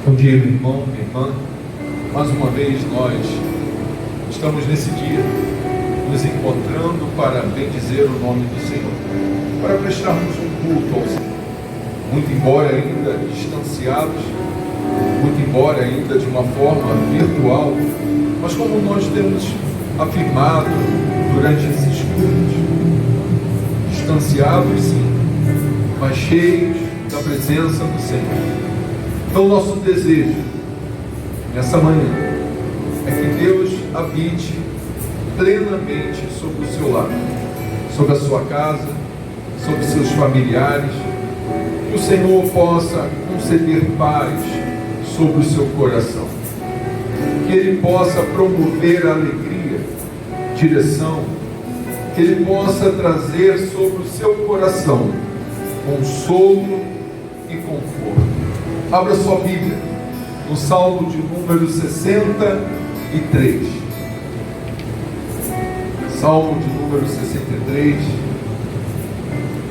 Bom dia, meu irmão, minha irmã. Mais uma vez nós estamos nesse dia nos encontrando para bendizer o nome do Senhor, para prestarmos um culto ao Senhor. Muito embora ainda distanciados, muito embora ainda de uma forma virtual, mas como nós temos afirmado durante esses cultos, distanciados sim, mas cheios da presença do Senhor. Então, nosso desejo nessa manhã é que Deus habite plenamente sobre o seu lar, sobre a sua casa, sobre seus familiares, que o Senhor possa conceder paz sobre o seu coração, que Ele possa promover alegria, direção, que Ele possa trazer sobre o seu coração consolo e conforto. Abra sua Bíblia no Salmo de número 63. Salmo de número 63.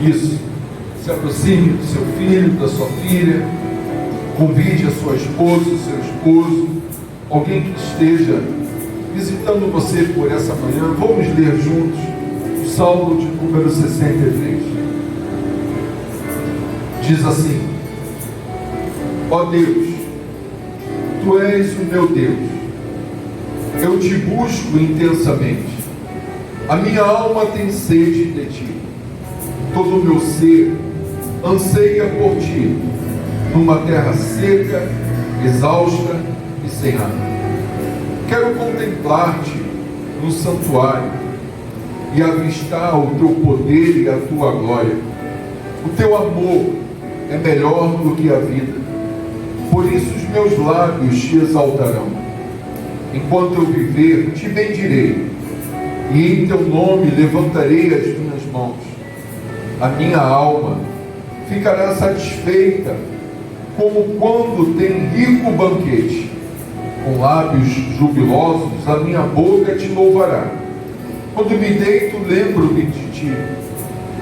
Isso. Se aproxime do seu filho, da sua filha. Convide a sua esposa, o seu esposo, alguém que esteja visitando você por essa manhã. Vamos ler juntos o Salmo de número 63. Diz assim: ó Deus, Tu és o meu Deus, eu te busco intensamente, a minha alma tem sede de Ti, todo o meu ser anseia por Ti, numa terra seca, exausta e sem água. Quero contemplar-Te no santuário e avistar o Teu poder e a Tua glória. O Teu amor é melhor do que a vida, por isso os meus lábios Te exaltarão. Enquanto eu viver, Te bendirei, e em Teu nome levantarei as minhas mãos. A minha alma ficará satisfeita, como quando tem rico banquete. Com lábios jubilosos, a minha boca Te louvará. Quando me deito, lembro-me de Ti.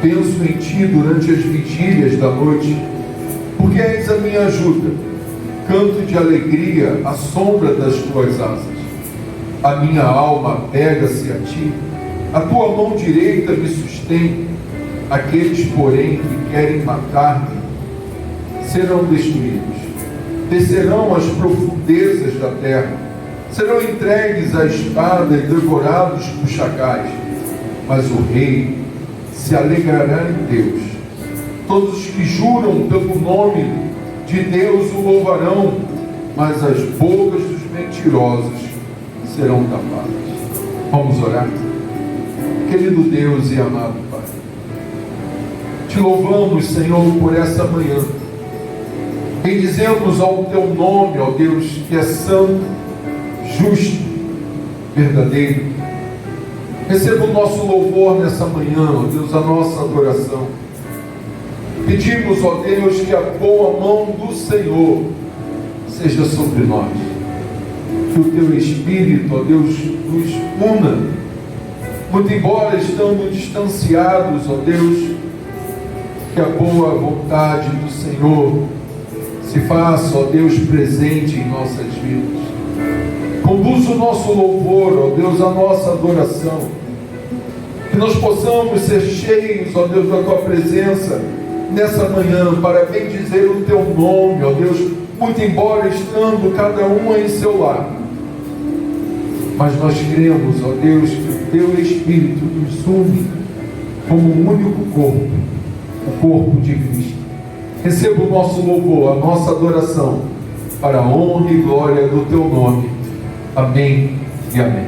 Penso em Ti durante as vigílias da noite, porque és a minha ajuda. Canto de alegria à sombra das Tuas asas. A minha alma pega-se a Ti, a Tua mão direita me sustém. Aqueles, porém, que querem matar-me serão destruídos. Descerão às profundezas da terra, serão entregues à espada e devorados por chacais. Mas o rei se alegrará em Deus. Todos os que juram pelo nome de Deus o louvarão, mas as bocas dos mentirosos serão tapadas. Vamos orar. Querido Deus e amado Pai, Te louvamos, Senhor, por essa manhã. Bendizemos ao Teu nome, ó Deus, que é santo, justo, verdadeiro. Receba o nosso louvor nessa manhã, ó Deus, a nossa adoração. Pedimos, ó Deus, que a boa mão do Senhor seja sobre nós. Que o Teu Espírito, ó Deus, nos una. Muito embora estando distanciados, ó Deus, que a boa vontade do Senhor se faça, ó Deus, presente em nossas vidas. Conduz o nosso louvor, ó Deus, a nossa adoração. Que nós possamos ser cheios, ó Deus, da Tua presença nessa manhã, para bendizer o Teu nome, ó Deus, muito embora estando cada um em seu lar. Mas nós queremos, ó Deus, que o Teu Espírito nos une como um único corpo, o corpo de Cristo. Receba o nosso louvor, a nossa adoração, para a honra e glória do Teu nome. Amém e amém.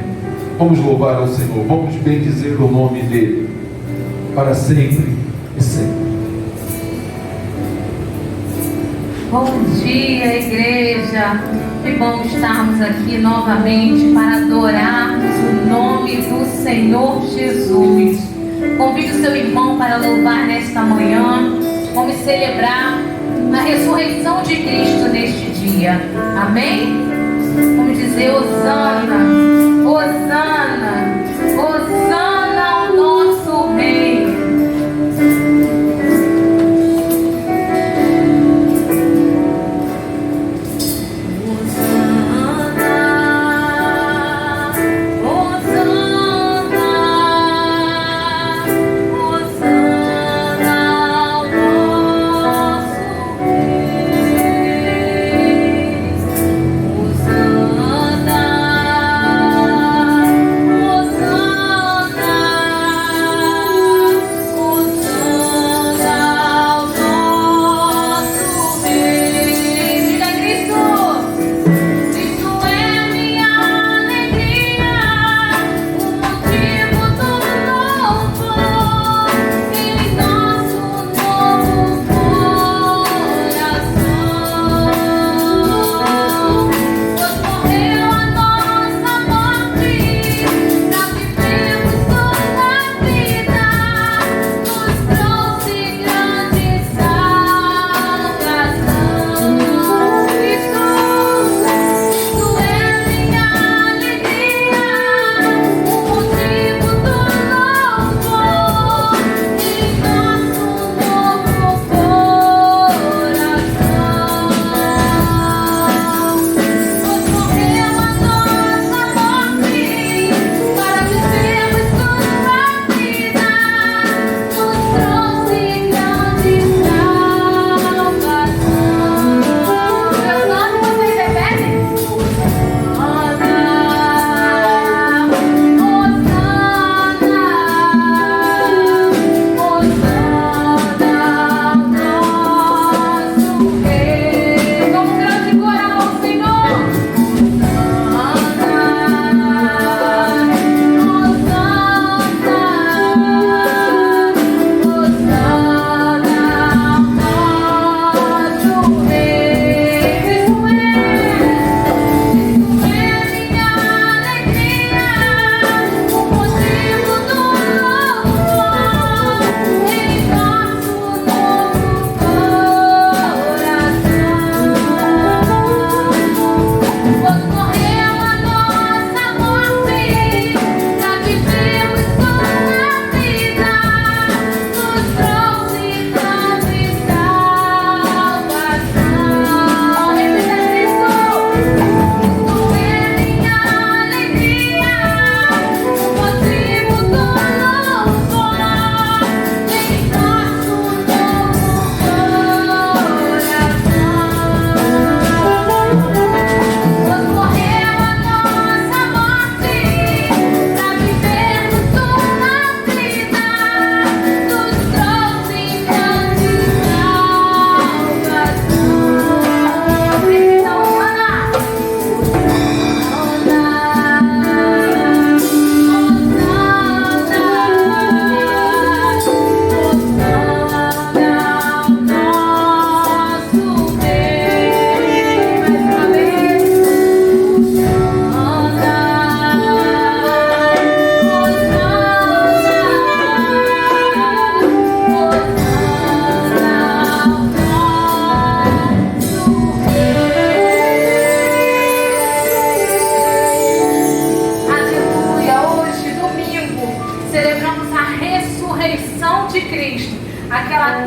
Vamos louvar ao Senhor, vamos bendizer o nome dEle, para sempre e sempre. Bom dia, igreja. Que bom estarmos aqui novamente para adorarmos o nome do Senhor Jesus. Convide o seu irmão para louvar nesta manhã. Vamos celebrar a ressurreição de Cristo neste dia. Amém? Vamos dizer: Hosana, Hosana, Hosana ao nosso Rei.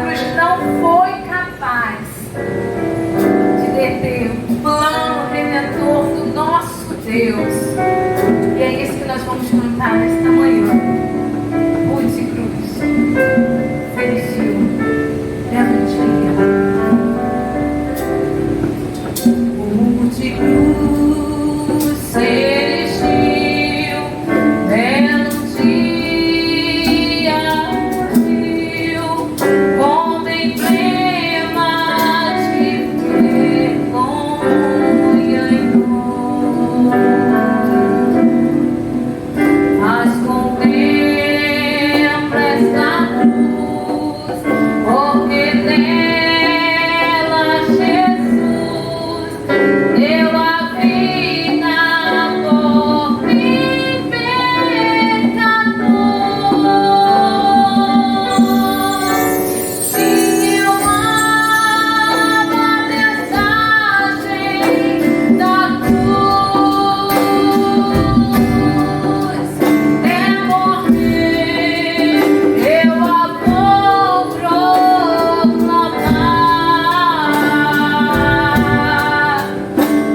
cruz não foi capaz de deter o plano redentor do nosso Deus. E é isso que nós vamos cantar nesta manhã. Rude cruz, felicio, belo dia. Rude cruz, celestial, belo dia, como emblema de vergonha e dor. Mas contempla esta cruz, porque nela Jesus deu a vida por mim, pecador. Sim, eu amo a mensagem da cruz. É morrer, eu a vou proclamar.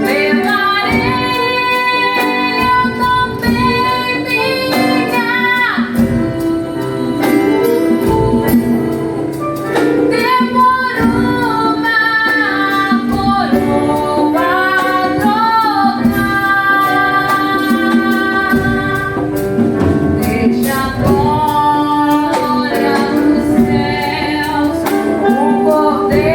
Levarei eu também minha cruz. Demoro uma coroa a trocar. Deixa a glória dos céus, o Cordeiro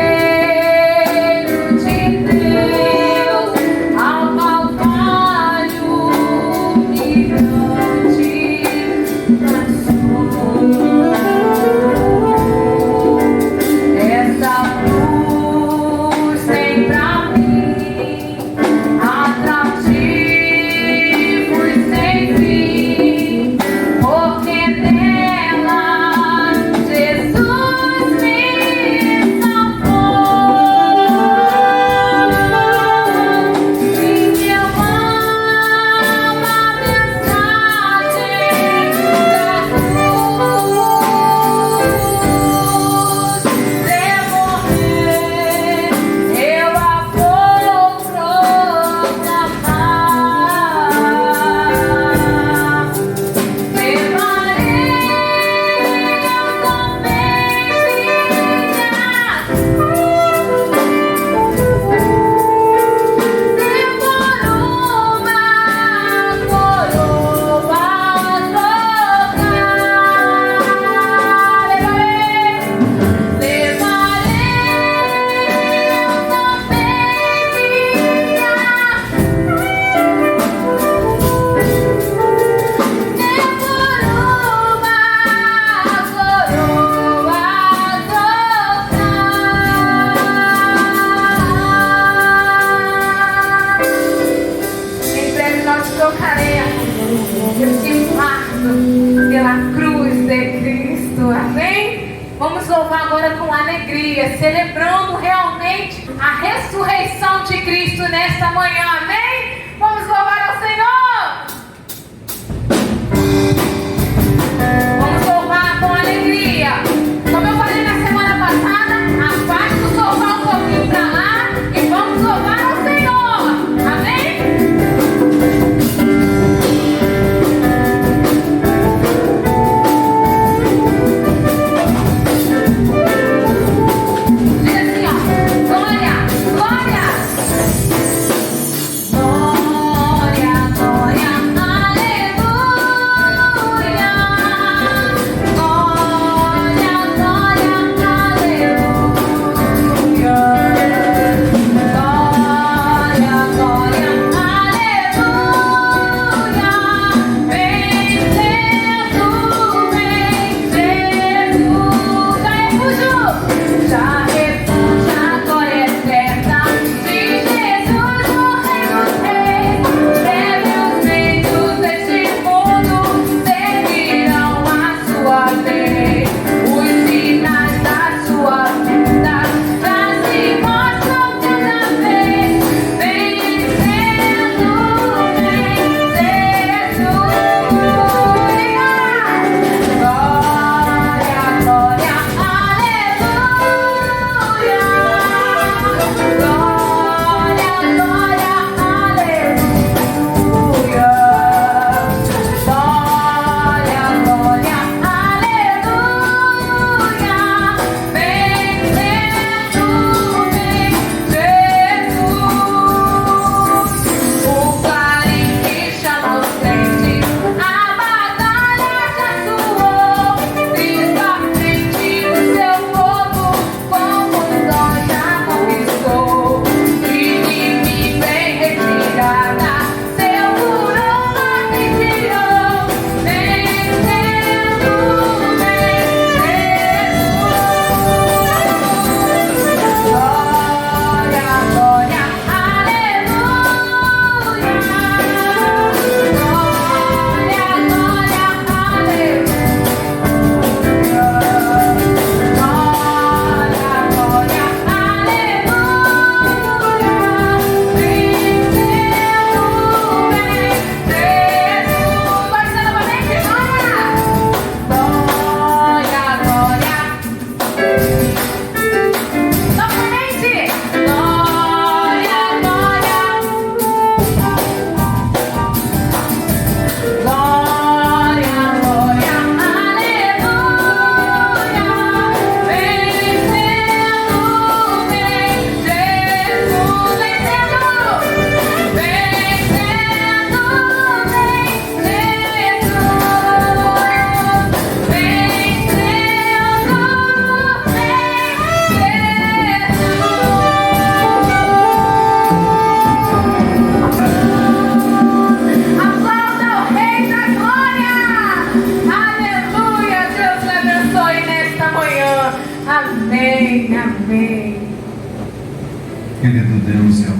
de Deus, ao Calvário humilhante passou. Essa cruz tem pra mim atrativos sem fim, porque nela Jesus me salvou. Sim, eu amo a mensagem da cruz. De morrer, eu a vou proclamar. Levarei eu também minha cruz. Demoro uma coroa a trocar. Levarei eu Em breve nós tocaremos esse fardo pela cruz de Cristo, amém? Vamos louvar agora com alegria, celebrando realmente a ressurreição de Cristo nesta manhã, amém? Vamos louvar ao Senhor! Vamos louvar com alegria. Como eu falei na semana passada, afaste o sofá um pouquinho pra lá e vamos louvar ao Senhor, amém? Diz assim, ó, glória, glória.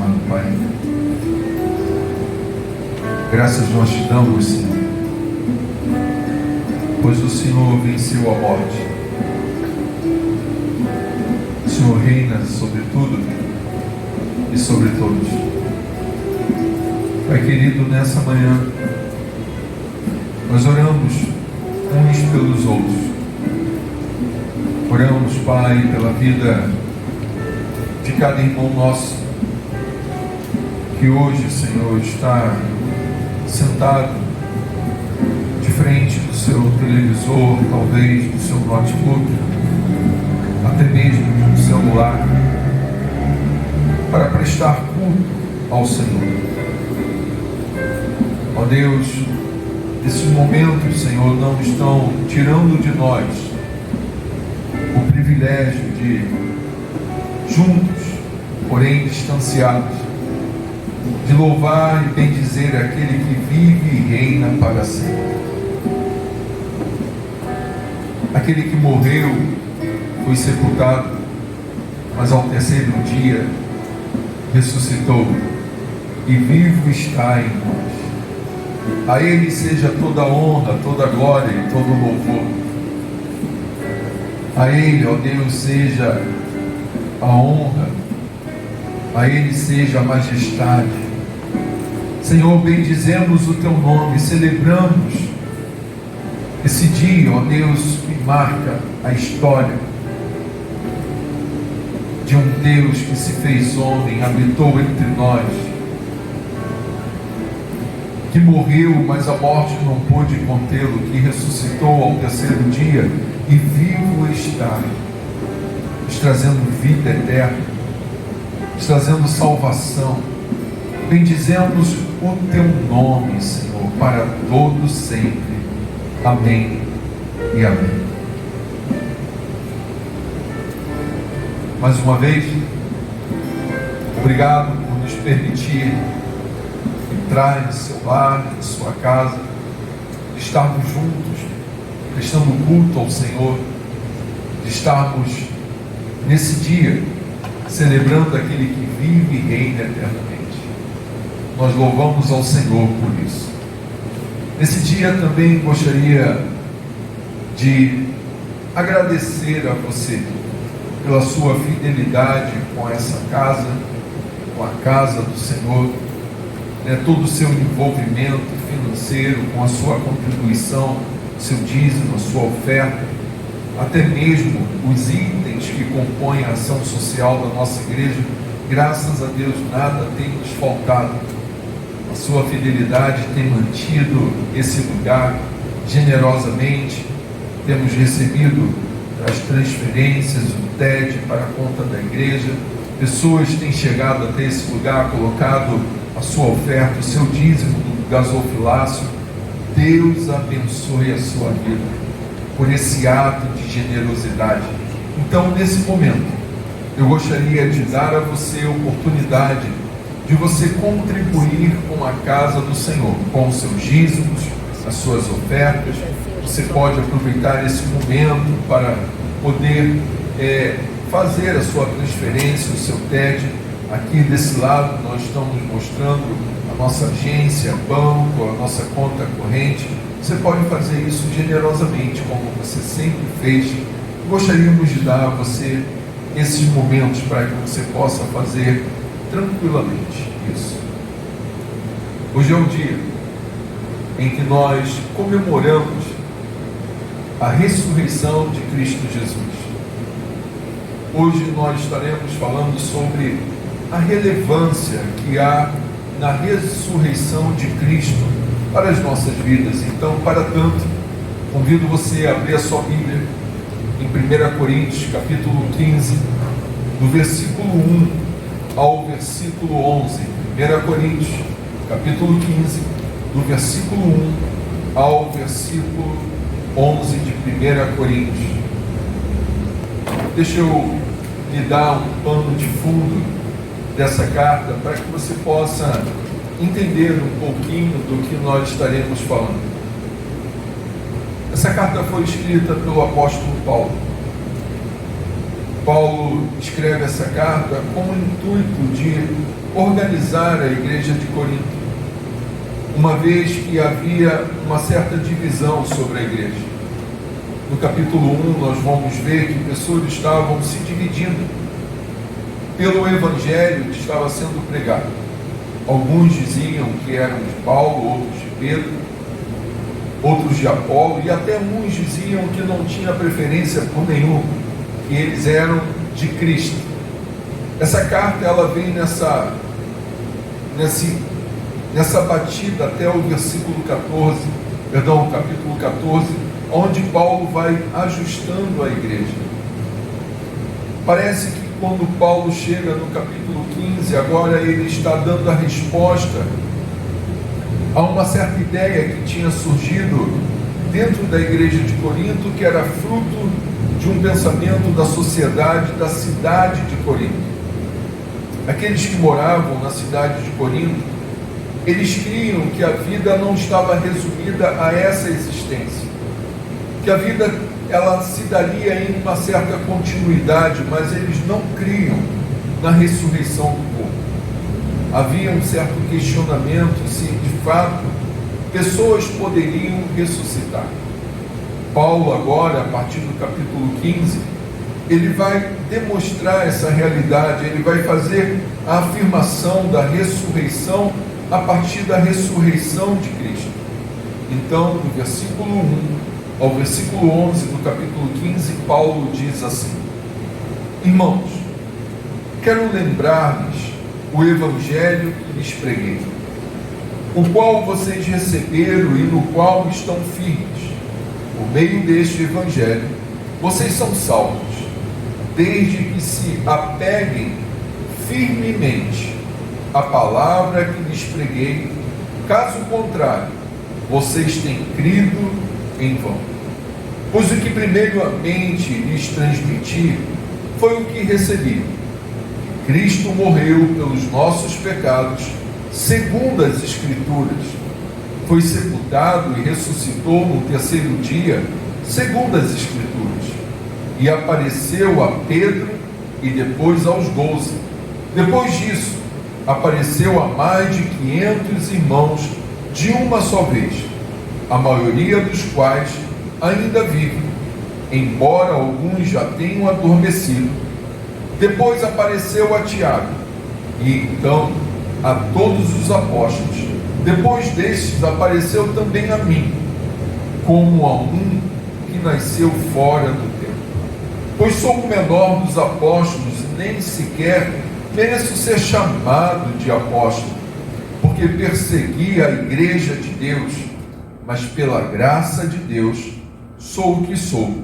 amado Pai. Graças nós te damos, Senhor, pois o Senhor venceu a morte. O Senhor reina sobre tudo e sobre todos. Pai querido, nessa manhã, nós oramos uns pelos outros. Oramos, Pai, pela vida de cada irmão nosso, que hoje, Senhor, está sentado de frente do seu televisor, talvez do seu notebook, até mesmo do celular, para prestar culto ao Senhor. Ó Deus, esses momentos, Senhor, não estão tirando de nós o privilégio de, juntos, porém distanciados, de louvar e bendizer aquele que vive e reina para sempre. Aquele que morreu, foi sepultado, mas ao terceiro dia ressuscitou e vivo está em nós. A Ele seja toda a honra, toda a glória e todo o louvor. A Ele, ó Deus, seja a honra, a Ele seja a majestade. Senhor, bendizemos o Teu nome, celebramos esse dia, ó Deus, que marca a história de um Deus que se fez homem, habitou entre nós, que morreu, mas a morte não pôde contê-lo, que ressuscitou ao terceiro dia e vivo está, nos trazendo vida eterna, nos trazendo salvação. Bendizemos o Teu nome, Senhor, para todos sempre. Amém e amém. Mais uma vez, obrigado por nos permitir entrar em seu lar, em sua casa, estarmos juntos, prestando culto ao Senhor, de estarmos nesse dia celebrando aquele que vive e reina eternamente. Nós louvamos ao Senhor por isso. Nesse dia também gostaria de agradecer a você pela sua fidelidade com essa casa, com a casa do Senhor, todo o seu envolvimento financeiro, com a sua contribuição, seu dízimo, a sua oferta, até mesmo os itens que compõem a ação social da nossa igreja. Graças a Deus nada tem nos faltado. A sua fidelidade tem mantido esse lugar generosamente. Temos recebido as transferências, o TED para a conta da igreja. Pessoas têm chegado até esse lugar, colocado a sua oferta, o seu dízimo do gasofilácio. Deus abençoe a sua vida por esse ato de generosidade. Então, nesse momento, eu gostaria de dar a você a oportunidade de você contribuir com a casa do Senhor, com os seus dízimos, as suas ofertas. Você pode aproveitar esse momento para poder fazer a sua transferência, o seu TED. Aqui desse lado nós estamos mostrando a nossa agência, banco, a nossa conta corrente. Você pode fazer isso generosamente, como você sempre fez. Gostaríamos de dar a você esses momentos para que você possa fazer tranquilamente isso. Hoje é um dia em que nós comemoramos a ressurreição de Cristo Jesus. Hoje nós estaremos falando sobre a relevância que há na ressurreição de Cristo para as nossas vidas. Então, para tanto, convido você a abrir a sua Bíblia em 1 Coríntios, capítulo 15, do versículo 1 ao versículo 11. 1 Coríntios, capítulo 15, do versículo 1 ao versículo 11 de 1 Coríntios. Deixa eu lhe dar um pano de fundo dessa carta para que você possa entender um pouquinho do que nós estaremos falando. Essa carta foi escrita pelo apóstolo Paulo. Paulo escreve essa carta com o intuito de organizar a igreja de Corinto, uma vez que havia uma certa divisão sobre a igreja. No capítulo 1 nós vamos ver que pessoas estavam se dividindo pelo evangelho que estava sendo pregado. Alguns diziam que eram de Paulo, outros de Pedro, outros de Apolo, e até uns diziam que não tinha preferência por nenhum, que eles eram de Cristo. Essa carta ela vem nessa batida até o capítulo 14, onde Paulo vai ajustando a igreja. Parece que quando Paulo chega no capítulo 15, agora ele está dando a resposta a uma certa ideia que tinha surgido dentro da igreja de Corinto, que era fruto de um pensamento da sociedade da cidade de Corinto. Aqueles que moravam na cidade de Corinto, eles criam que a vida não estava resumida a essa existência, que a vida ela se daria em uma certa continuidade, mas eles não criam na ressurreição do corpo. Havia um certo questionamento se de fato pessoas poderiam ressuscitar. Paulo agora, a partir do capítulo 15, ele vai demonstrar essa realidade, ele vai fazer a afirmação da ressurreição a partir da ressurreição de Cristo. Então, do versículo 1 ao versículo 11 do capítulo 15, Paulo diz assim: Irmãos, quero lembrar-lhes o evangelho que lhes preguei, o qual vocês receberam e no qual estão firmes. Por meio deste evangelho, vocês são salvos, desde que se apeguem firmemente à palavra que lhes preguei. Caso contrário, vocês têm crido em vão. Pois o que primeiramente lhes transmiti foi o que recebi: Cristo morreu pelos nossos pecados, segundo as Escrituras, foi sepultado e ressuscitou no terceiro dia, segundo as Escrituras, e apareceu a Pedro e depois aos 12. Depois disso, apareceu a mais de 500 irmãos de uma só vez, a maioria dos quais ainda vivem, embora alguns já tenham adormecido. Depois apareceu a Tiago, e então a todos os apóstolos. Depois destes apareceu também a mim, como a um que nasceu fora do tempo. Pois sou o menor dos apóstolos e nem sequer mereço ser chamado de apóstolo, porque persegui a igreja de Deus, mas pela graça de Deus sou o que sou,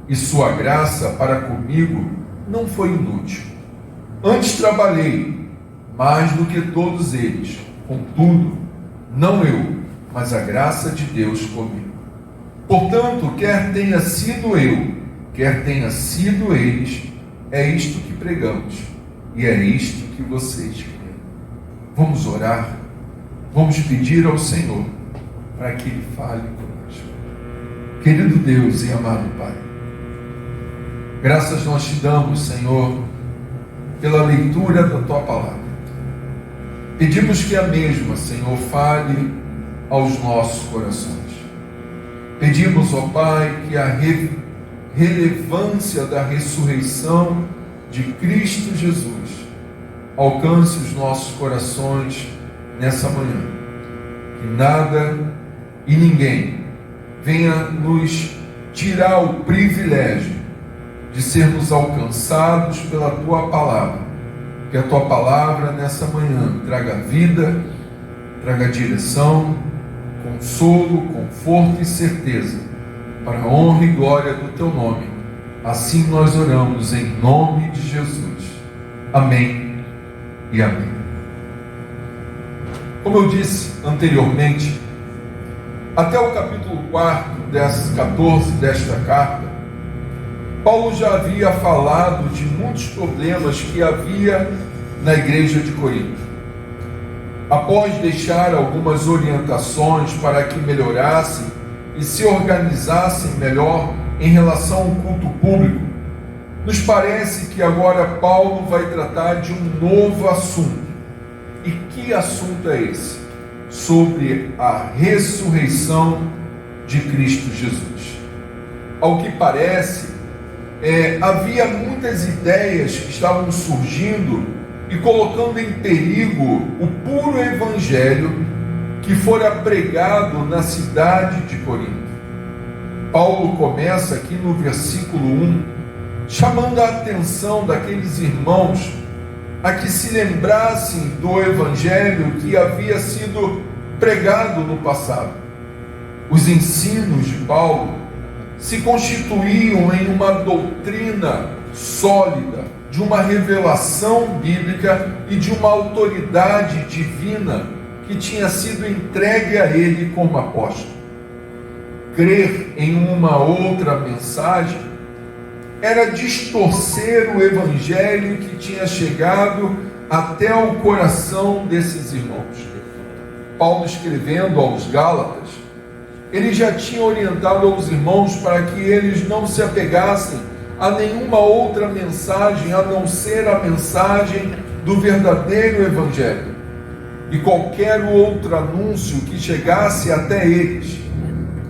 e sua graça para comigo não foi inútil. Antes trabalhei mais do que todos eles, contudo, não eu, mas a graça de Deus comigo. Portanto, quer tenha sido eu, quer tenha sido eles, é isto que pregamos, e é isto que vocês creem. Vamos orar, vamos pedir ao Senhor para que Ele fale conosco. Querido Deus e amado Pai, graças nós te damos, Senhor, pela leitura da Tua Palavra. Pedimos que a mesma, Senhor, fale aos nossos corações. Pedimos, ó Pai, que a relevância da ressurreição de Cristo Jesus alcance os nossos corações nessa manhã. Que nada e ninguém venha nos tirar o privilégio de sermos alcançados pela Tua Palavra. Que a Tua Palavra nessa manhã traga vida, traga direção, consolo, conforto e certeza, para a honra e glória do Teu nome. Assim nós oramos em nome de Jesus. Amém e amém. Como eu disse anteriormente, até o capítulo 14 desta carta, Paulo já havia falado de muitos problemas que havia na igreja de Corinto. Após deixar algumas orientações para que melhorassem e se organizassem melhor em relação ao culto público, nos parece que agora Paulo vai tratar de um novo assunto. E que assunto é esse? Sobre a ressurreição de Cristo Jesus. Ao que parece, havia muitas ideias que estavam surgindo e colocando em perigo o puro evangelho que fora pregado na cidade de Corinto. Paulo começa aqui no versículo 1, chamando a atenção daqueles irmãos a que se lembrassem do evangelho que havia sido pregado no passado. Os ensinos de Paulo se constituíam em uma doutrina sólida, de uma revelação bíblica e de uma autoridade divina que tinha sido entregue a ele como apóstolo. Crer em uma outra mensagem era distorcer o evangelho que tinha chegado até o coração desses irmãos. Paulo, escrevendo aos Gálatas, ele já tinha orientado aos irmãos para que eles não se apegassem a nenhuma outra mensagem a não ser a mensagem do verdadeiro evangelho. E qualquer outro anúncio que chegasse até eles,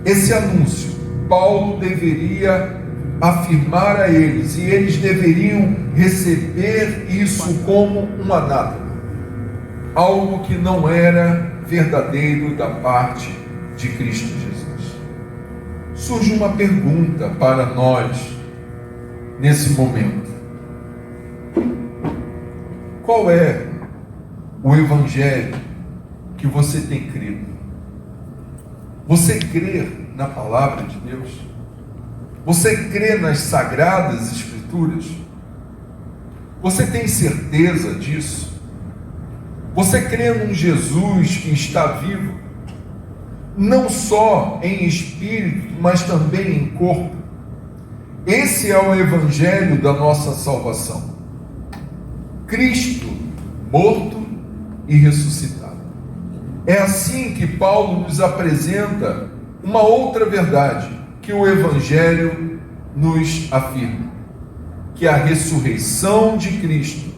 esse anúncio, Paulo deveria afirmar a eles, e eles deveriam receber isso como um anátema, algo que não era verdadeiro da parte de Cristo Jesus. Surge uma pergunta para nós nesse momento: qual é o evangelho que você tem crido? Você crê na palavra de Deus? Você crê nas sagradas escrituras? Você tem certeza disso? Você crê num Jesus que está vivo, não só em espírito, mas também em corpo? Esse é o evangelho da nossa salvação. Cristo morto e ressuscitado. É assim que Paulo nos apresenta uma outra verdade que o evangelho nos afirma: que a ressurreição de Cristo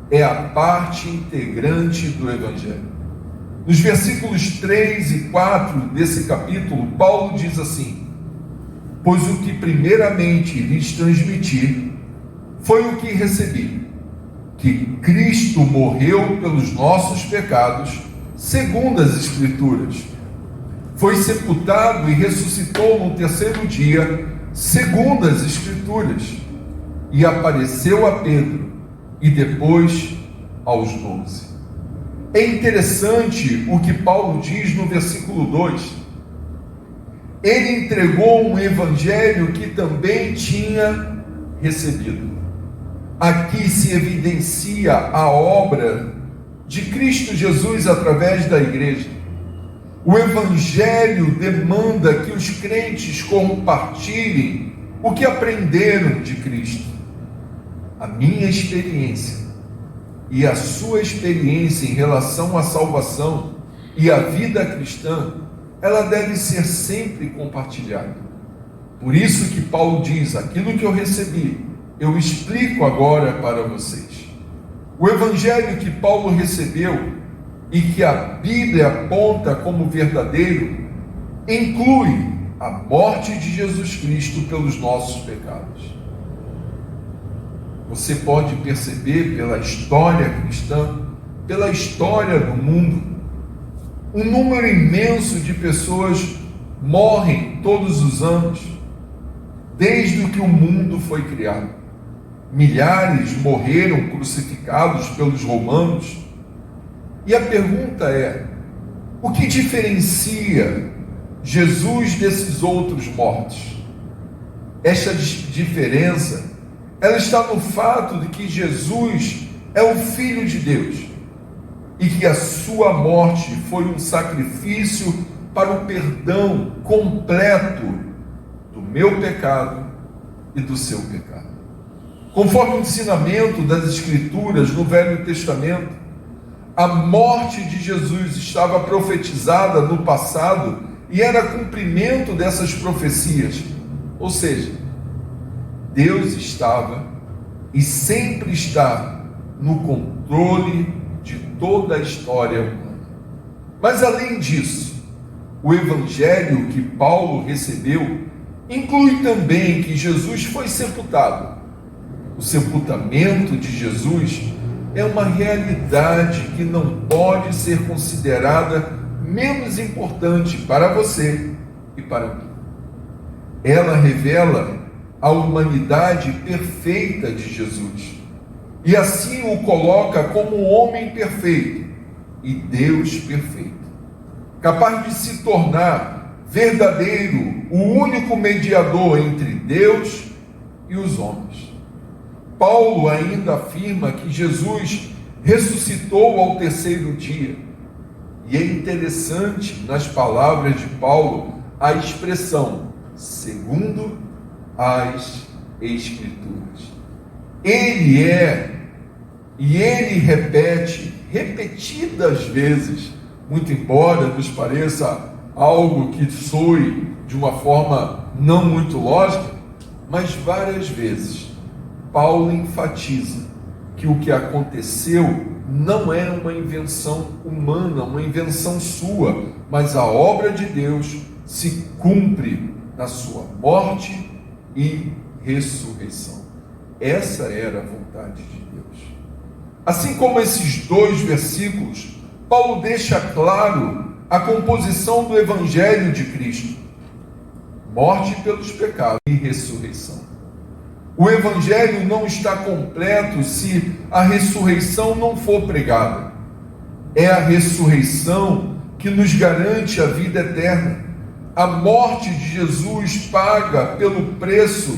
é a parte integrante do evangelho. Nos versículos 3 e 4 desse capítulo, Paulo diz assim: pois o que primeiramente lhes transmiti foi o que recebi, que Cristo morreu pelos nossos pecados, segundo as Escrituras, foi sepultado e ressuscitou no terceiro dia, segundo as Escrituras, e apareceu a Pedro e depois aos 12. É interessante o que Paulo diz no versículo 2. Ele entregou um evangelho que também tinha recebido. Aqui se evidencia a obra de Cristo Jesus através da igreja. O evangelho demanda que os crentes compartilhem o que aprenderam de Cristo. A minha experiência e a sua experiência em relação à salvação e à vida cristã, ela deve ser sempre compartilhada. Por isso que Paulo diz: aquilo que eu recebi, eu explico agora para vocês. O evangelho que Paulo recebeu e que a Bíblia aponta como verdadeiro, inclui a morte de Jesus Cristo pelos nossos pecados. Você pode perceber pela história cristã, pela história do mundo, um número imenso de pessoas morrem todos os anos, desde que o mundo foi criado. Milhares morreram crucificados pelos romanos. E a pergunta é: o que diferencia Jesus desses outros mortos? Esta diferença, ela está no fato de que Jesus é o Filho de Deus e que a sua morte foi um sacrifício para o perdão completo do meu pecado e do seu pecado. Conforme o ensinamento das Escrituras no Velho Testamento, a morte de Jesus estava profetizada no passado e era cumprimento dessas profecias. Ou seja, Deus estava e sempre está no controle de toda a história humana. Mas além disso, o evangelho que Paulo recebeu inclui também que Jesus foi sepultado. O sepultamento de Jesus é uma realidade que não pode ser considerada menos importante para você e para mim. Ela revela a humanidade perfeita de Jesus e assim o coloca como homem perfeito e Deus perfeito, capaz de se tornar verdadeiro, o único mediador entre Deus e os homens. Paulo ainda afirma que Jesus ressuscitou ao terceiro dia. E é interessante, nas palavras de Paulo, a expressão segundo as Escrituras. Ele é, e ele repete repetidas vezes, muito embora nos pareça algo que soe de uma forma não muito lógica, mas várias vezes Paulo enfatiza que o que aconteceu não é uma invenção humana, uma invenção sua, mas a obra de Deus se cumpre na sua morte e ressurreição. Essa era a vontade de Deus. Assim como esses dois versículos, Paulo deixa claro a composição do Evangelho de Cristo: morte pelos pecados e ressurreição. O Evangelho não está completo se a ressurreição não for pregada. É a ressurreição que nos garante a vida eterna. A morte de Jesus paga pelo preço,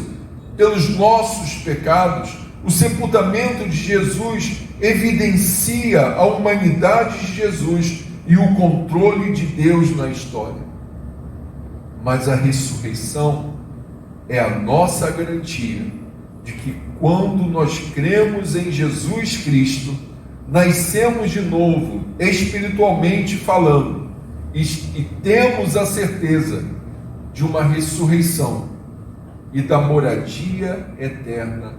pelos nossos pecados. O sepultamento de Jesus evidencia a humanidade de Jesus e o controle de Deus na história. Mas a ressurreição é a nossa garantia de que quando nós cremos em Jesus Cristo, nascemos de novo, espiritualmente falando, e temos a certeza de uma ressurreição e da moradia eterna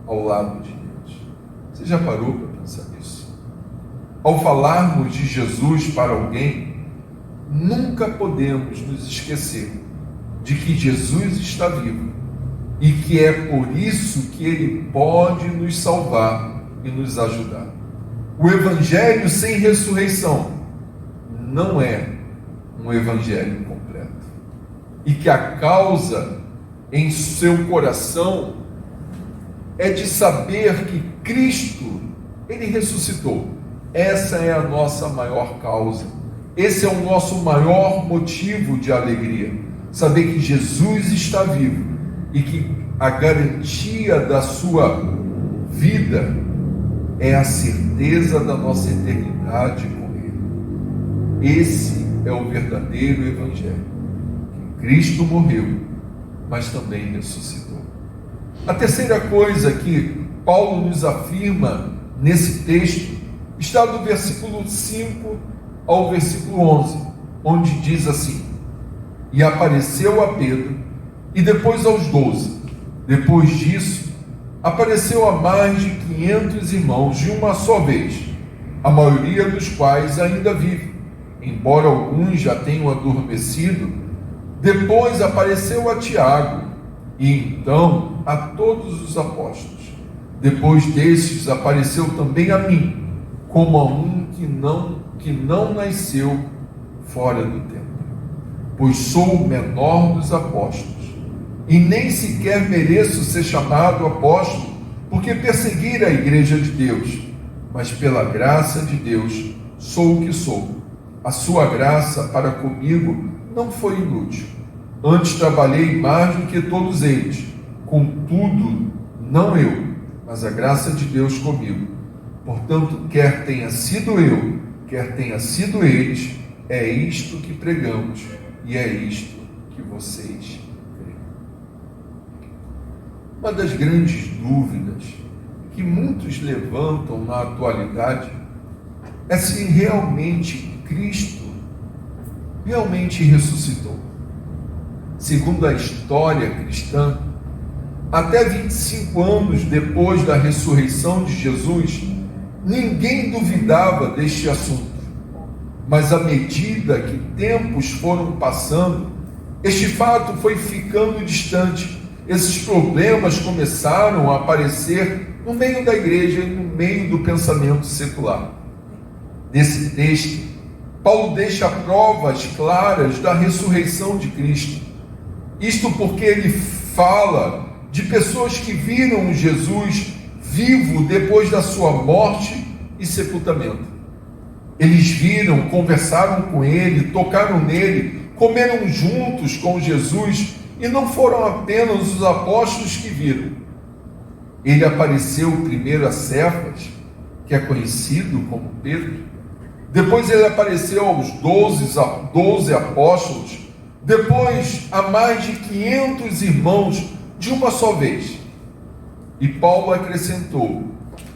ao lado de Deus. Você já parou para pensar nisso? Ao falarmos de Jesus para alguém, nunca podemos nos esquecer de que Jesus está vivo e que é por isso que Ele pode nos salvar e nos ajudar. O Evangelho sem ressurreição não é um Evangelho completo. E que a causa em seu coração é de saber que Cristo, Ele ressuscitou. Essa é a nossa maior causa. Esse é o nosso maior motivo de alegria. Saber que Jesus está vivo e que a garantia da sua vida é a certeza da nossa eternidade com Ele. Esse é o verdadeiro Evangelho. Que Cristo morreu, mas também ressuscitou. A terceira coisa que Paulo nos afirma nesse texto está do versículo 5 ao versículo 11, onde diz assim: e apareceu a Pedro e depois aos 12. Depois disso, apareceu a mais de 500 irmãos de uma só vez, a maioria dos quais ainda vive, embora alguns já tenham adormecido. Depois apareceu a Tiago, e então a todos os apóstolos. Depois desses apareceu também a mim, como a um que não nasceu fora do tempo, pois sou o menor dos apóstolos, e nem sequer mereço ser chamado apóstolo, porque persegui a igreja de Deus, mas pela graça de Deus sou o que sou. A sua graça para comigo não foi inútil. Antes trabalhei mais do que todos eles. Contudo, não eu, mas a graça de Deus comigo. Portanto, quer tenha sido eu, quer tenha sido eles, é isto que pregamos e é isto que vocês creem. Uma das grandes dúvidas que muitos levantam na atualidade é se realmente Cristo realmente ressuscitou. Segundo a história cristã, Até 25 anos depois da ressurreição de Jesus, ninguém duvidava deste assunto. Mas à medida que tempos foram passando, este fato foi ficando distante. Esses problemas começaram a aparecer no meio da igreja e no meio do pensamento secular. Nesse texto, Paulo deixa provas claras da ressurreição de Cristo. Isto porque ele fala de pessoas que viram Jesus vivo depois da sua morte e sepultamento. Eles viram, conversaram com ele, tocaram nele, comeram juntos com Jesus, e não foram apenas os apóstolos que viram. Ele apareceu primeiro a Cefas, que é conhecido como Pedro. Depois ele apareceu aos 12 apóstolos. Depois a mais de 500 irmãos de uma só vez. E Paulo acrescentou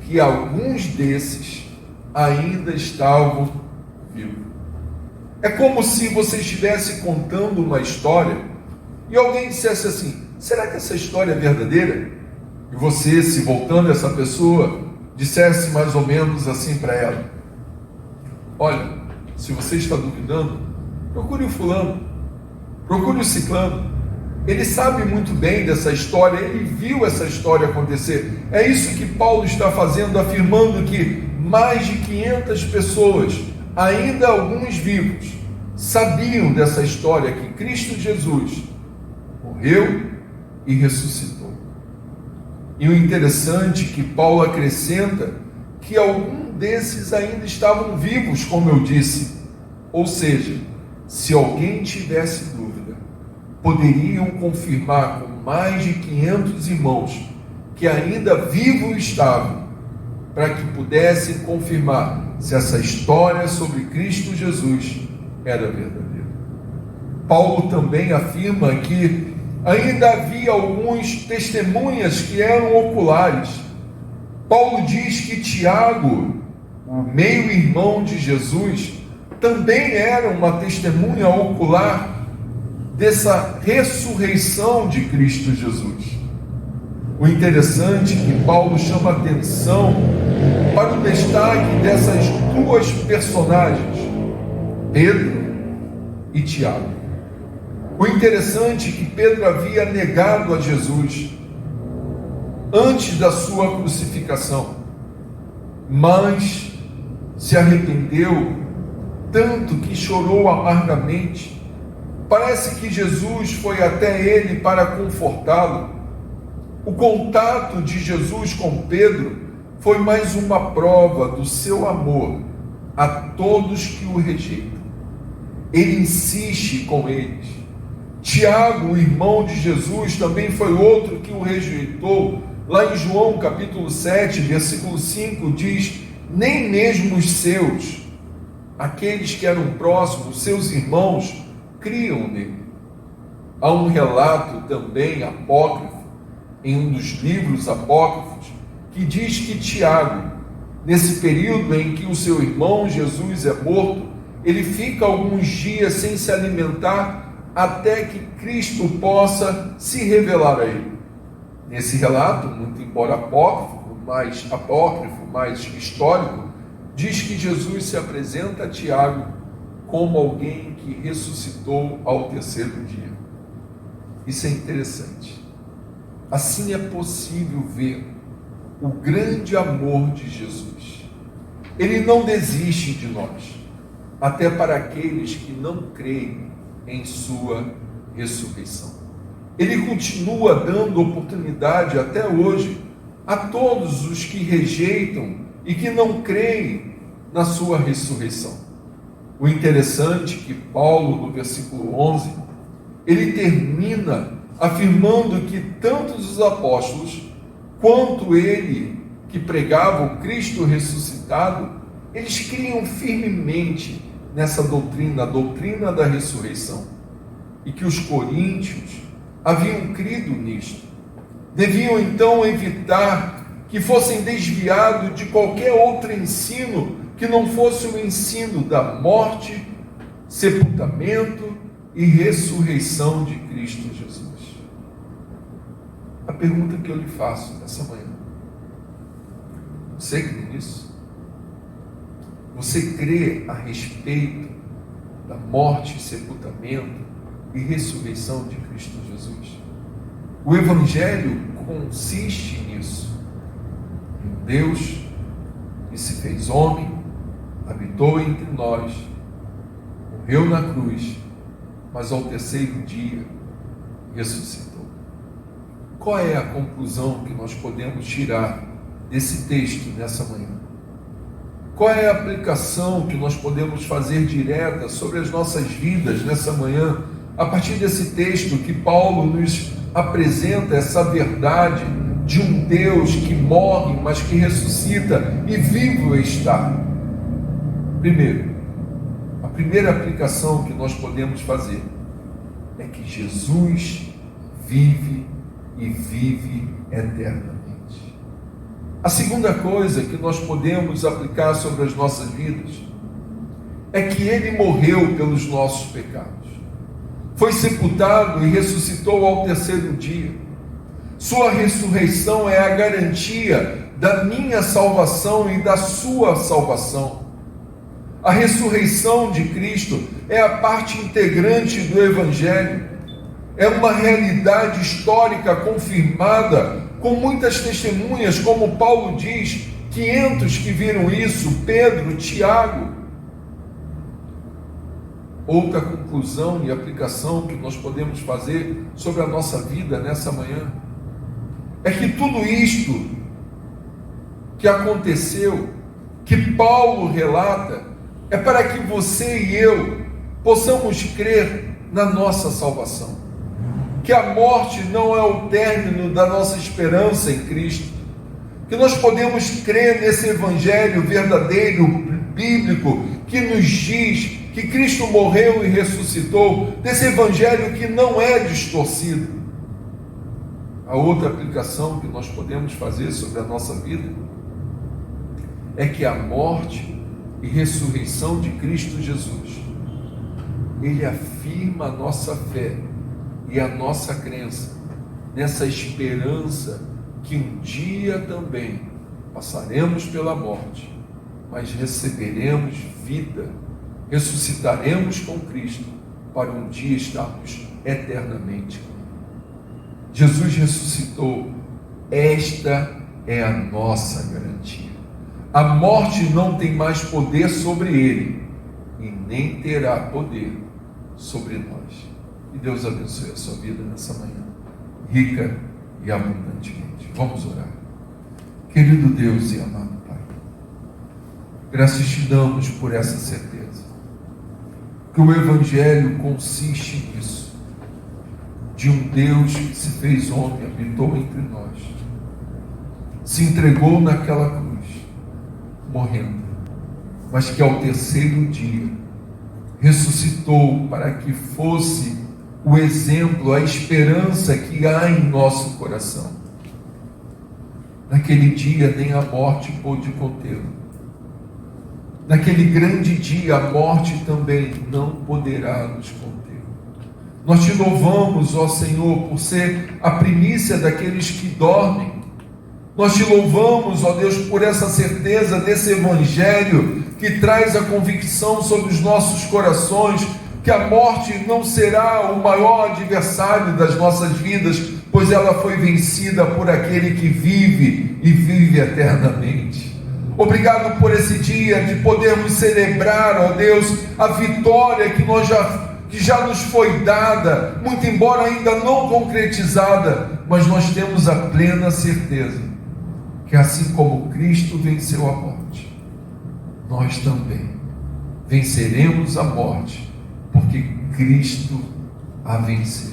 que alguns desses ainda estavam vivos. É como se você estivesse contando uma história e alguém dissesse assim: será que essa história é verdadeira? E você, se voltando a essa pessoa, dissesse mais ou menos assim para ela: olha, se você está duvidando, procure o fulano, procure o ciclano. Ele sabe muito bem dessa história, ele viu essa história acontecer. É isso que Paulo está fazendo, afirmando que mais de 500 pessoas, ainda alguns vivos, sabiam dessa história, que Cristo Jesus morreu e ressuscitou. E o interessante é que Paulo acrescenta que alguns desses ainda estavam vivos, como eu disse. Ou seja, se alguém tivesse dúvida, poderiam confirmar com mais de 500 irmãos que ainda vivos estavam, para que pudessem confirmar se essa história sobre Cristo Jesus era verdadeira. Paulo também afirma que ainda havia alguns testemunhas que eram oculares. Paulo diz que Tiago, o meio-irmão de Jesus, também era uma testemunha ocular dessa ressurreição de Cristo Jesus. O interessante é que Paulo chama atenção para o destaque dessas duas personagens, Pedro e Tiago. O interessante é que Pedro havia negado a Jesus antes da sua crucificação, mas se arrependeu tanto que chorou amargamente. Parece que Jesus foi até ele para confortá-lo. O contato de Jesus com Pedro foi mais uma prova do seu amor a todos que o rejeitam. Ele insiste com eles. Tiago, o irmão de Jesus, também foi outro que o rejeitou. Lá em João capítulo 7, versículo 5, diz: nem mesmo os seus, aqueles que eram próximos, seus irmãos, criam nele. Há um relato também apócrifo, em um dos livros apócrifos, que diz que Tiago, nesse período em que o seu irmão Jesus é morto, ele fica alguns dias sem se alimentar, até que Cristo possa se revelar a ele. Nesse relato, muito embora apócrifo, mais histórico, diz que Jesus se apresenta a Tiago como alguém que ressuscitou ao terceiro dia. Isso é interessante. Assim é possível ver o grande amor de Jesus. Ele não desiste de nós, até para aqueles que não creem em sua ressurreição. Ele continua dando oportunidade até hoje a todos os que rejeitam e que não creem na sua ressurreição. O interessante é que Paulo, no versículo 11, ele termina afirmando que tanto os apóstolos quanto ele que pregava o Cristo ressuscitado, eles criam firmemente nessa doutrina, a doutrina da ressurreição, e que os coríntios haviam crido nisto. Deviam então evitar que fossem desviados de qualquer outro ensino que não fosse o ensino da morte, sepultamento e ressurreição de Cristo Jesus. A pergunta que eu lhe faço nessa manhã: você crê nisso? Você crê a respeito da morte, sepultamento e ressurreição de Cristo Jesus? O Evangelho consiste nisso. Em Deus que se fez homem, habitou entre nós, morreu na cruz, mas ao terceiro dia ressuscitou. Qual é a conclusão que nós podemos tirar desse texto nessa manhã? Qual é a aplicação que nós podemos fazer direta sobre as nossas vidas nessa manhã, a partir desse texto que Paulo nos apresenta essa verdade de um Deus que morre, mas que ressuscita e vivo está? Primeiro, a primeira aplicação que nós podemos fazer é que Jesus vive e vive eternamente. A segunda coisa que nós podemos aplicar sobre as nossas vidas é que Ele morreu pelos nossos pecados, foi sepultado e ressuscitou ao terceiro dia. Sua ressurreição é a garantia da minha salvação e da sua salvação. A ressurreição de Cristo é a parte integrante do Evangelho. É uma realidade histórica confirmada com muitas testemunhas, como Paulo diz, 500 que viram isso, Pedro, Tiago. Outra conclusão e aplicação que nós podemos fazer sobre a nossa vida nessa manhã é que tudo isto que aconteceu, que Paulo relata, é para que você e eu possamos crer na nossa salvação. Que a morte não é o término da nossa esperança em Cristo. Que nós podemos crer nesse Evangelho verdadeiro, bíblico, que nos diz que Cristo morreu e ressuscitou, desse Evangelho que não é distorcido. A outra aplicação que nós podemos fazer sobre a nossa vida é que a morte e ressurreição de Cristo Jesus, Ele afirma a nossa fé e a nossa crença nessa esperança que um dia também passaremos pela morte, mas receberemos vida, ressuscitaremos com Cristo para um dia estarmos eternamente com Ele. Jesus ressuscitou, esta é a nossa garantia. A morte não tem mais poder sobre Ele e nem terá poder sobre nós. E Deus abençoe a sua vida nessa manhã, rica e abundantemente. Vamos orar. Querido Deus e amado Pai, graças te damos por essa certeza, que o Evangelho consiste nisso, de um Deus que se fez homem, habitou entre nós, se entregou naquela cruz, morrendo, mas que ao terceiro dia ressuscitou para que fosse o exemplo, a esperança que há em nosso coração. Naquele dia nem a morte pôde contê-lo. Naquele grande dia a morte também não poderá nos conter. Nós te louvamos, ó Senhor, por ser a primícia daqueles que dormem. Nós te louvamos, ó Deus, por essa certeza desse Evangelho que traz a convicção sobre os nossos corações que a morte não será o maior adversário das nossas vidas, pois ela foi vencida por aquele que vive e vive eternamente. Obrigado por esse dia de podermos celebrar, ó Deus, a vitória que já nos foi dada, muito embora ainda não concretizada, mas nós temos a plena certeza que assim como Cristo venceu a morte, nós também venceremos a morte, porque Cristo a venceu.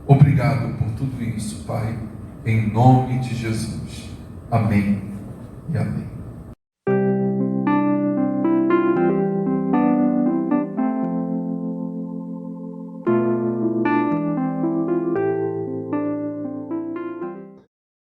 Obrigado por tudo isso, Pai, em nome de Jesus. Amém e amém.